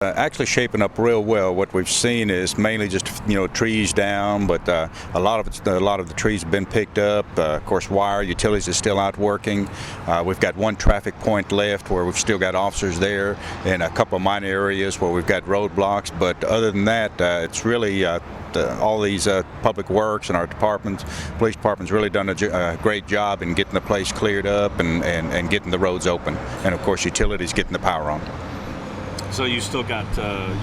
Actually shaping up real well. What we've seen is mainly just trees down, but a lot of the trees have been picked up. Of course, wire utilities is still out working. We've got one traffic point left where we've still got officers there, and a couple of minor areas where we've got roadblocks. But other than that, it's really all these public works and our departments, police department's really done a great job in getting the place cleared up and getting the roads open, and of course utilities getting the power on. So you still got,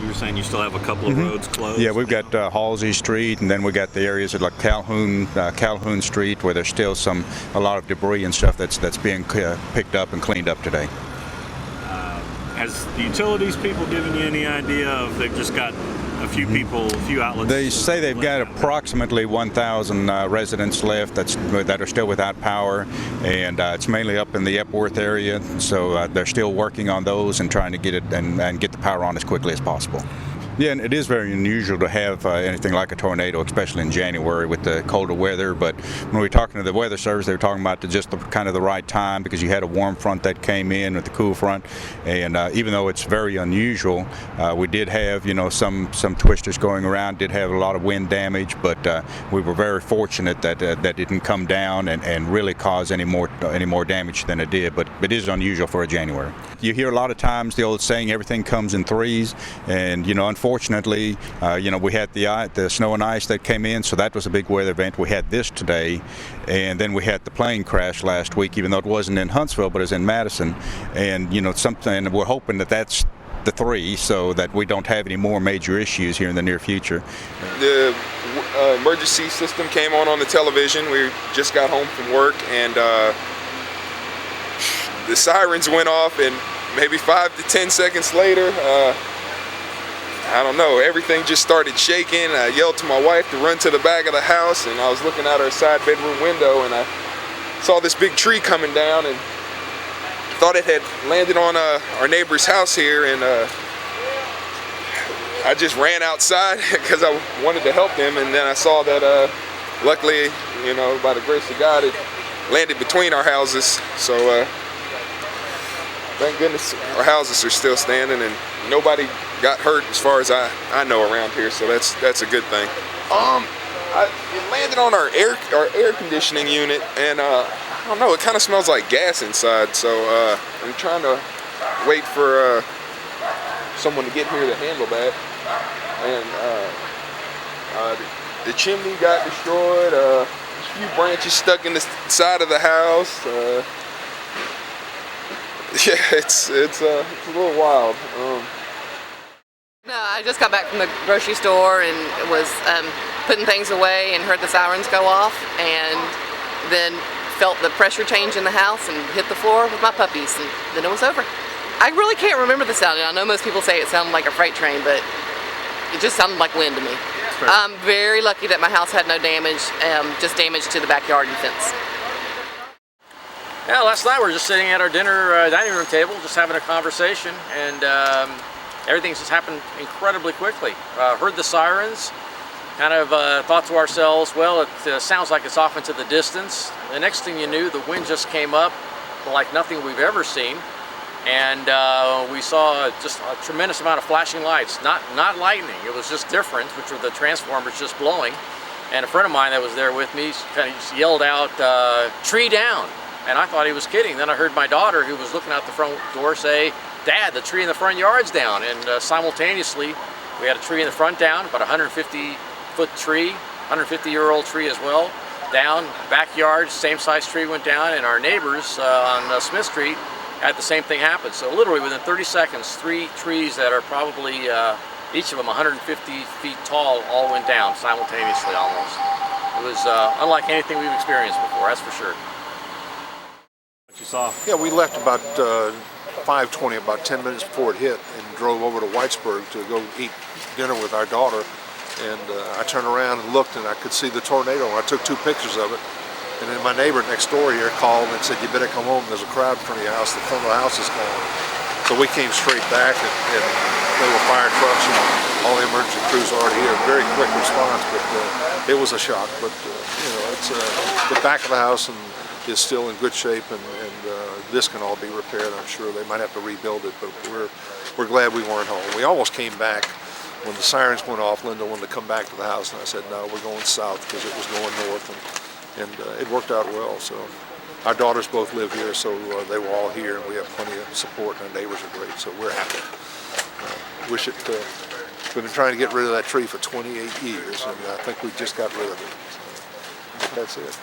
you were saying you still have a couple of roads closed? Yeah, we've got Halsey Street, and then we got the areas of like Calhoun Street, where there's still a lot of debris and stuff that's being picked up and cleaned up today. Has the utilities people given you any idea of they've just got a few people, a few outlets? They say they've got approximately 1,000 residents left that are still without power, and it's mainly up in the Epworth area. So they're still working on those and trying to get it and get the power on as quickly as possible. Yeah, and it is very unusual to have anything like a tornado, especially in January with the colder weather. But when we were talking to the Weather Service, they were talking about just kind of the right time, because you had a warm front that came in with the cool front. And even though it's very unusual, we did have some twisters going around, did have a lot of wind damage, but we were very fortunate that that didn't come down and really cause any more damage than it did. But it is unusual for a January. You hear a lot of times the old saying, everything comes in threes, and unfortunately, we had the snow and ice that came in, so that was a big weather event. We had this today, and then we had the plane crash last week, even though it wasn't in Huntsville, but it was in Madison. And something we're hoping that's the three, so that we don't have any more major issues here in the near future. The emergency system came on the television. We just got home from work, and the sirens went off, and maybe 5 to 10 seconds later, I don't know, everything just started shaking. I yelled to my wife to run to the back of the house, and I was looking out our side bedroom window, and I saw this big tree coming down, and thought it had landed on our neighbor's house here, and I just ran outside because I wanted to help them, and then I saw that luckily, by the grace of God, it landed between our houses. So thank goodness our houses are still standing, and nobody got hurt as far as I know around here, so that's a good thing. It landed on our air conditioning unit, and I don't know, it kind of smells like gas inside, so I'm trying to wait for someone to get here to handle that. And the chimney got destroyed, a few branches stuck in the side of the house. Yeah, it's a little wild. No, I just got back from the grocery store and was putting things away and heard the sirens go off, and then felt the pressure change in the house and hit the floor with my puppies, and then it was over. I really can't remember the sound. I know most people say it sounded like a freight train, but it just sounded like wind to me. I'm very lucky that my house had no damage, just damage to the backyard and fence. Yeah, last night we were just sitting at our dining room table, just having a conversation, and everything's just happened incredibly quickly. Heard the sirens, kind of thought to ourselves, well, it sounds like it's off into the distance. The next thing you knew, the wind just came up like nothing we've ever seen, and we saw just a tremendous amount of flashing lights. Not lightning, it was just different, which were the transformers just blowing. And a friend of mine that was there with me kind of just yelled out, "Tree down!" And I thought he was kidding. Then I heard my daughter, who was looking out the front door, say, "Dad, the tree in the front yard's down." And simultaneously, we had a tree in the front down, about a 150-foot tree, 150-year-old tree as well, down. Backyard, same size tree went down, and our neighbors on Smith Street had the same thing happen. So literally within 30 seconds, 3 trees that are probably, each of them 150 feet tall, all went down simultaneously almost. It was unlike anything we've experienced before, that's for sure. What you saw? Yeah, we left about 5:20, about 10 minutes before it hit, and drove over to Whitesburg to go eat dinner with our daughter. And I turned around and looked, and I could see the tornado. I took 2 pictures of it. And then my neighbor next door here called and said, "You better come home. There's a crowd in front of your house. The front of the house is gone." So we came straight back, and there were fire trucks and all the emergency crews already here. Very quick response, but it was a shock. But it's the back of the house and is still in good shape, and this can all be repaired. I'm sure they might have to rebuild it, but we're glad we weren't home. We almost came back when the sirens went off. Linda wanted to come back to the house, and I said, no, we're going south because it was going north, and it worked out well. So our daughters both live here, so they were all here, and we have plenty of support, and our neighbors are great, so we're happy. Wish it. We've been trying to get rid of that tree for 28 years, and I think we just got rid of it. So, but that's it.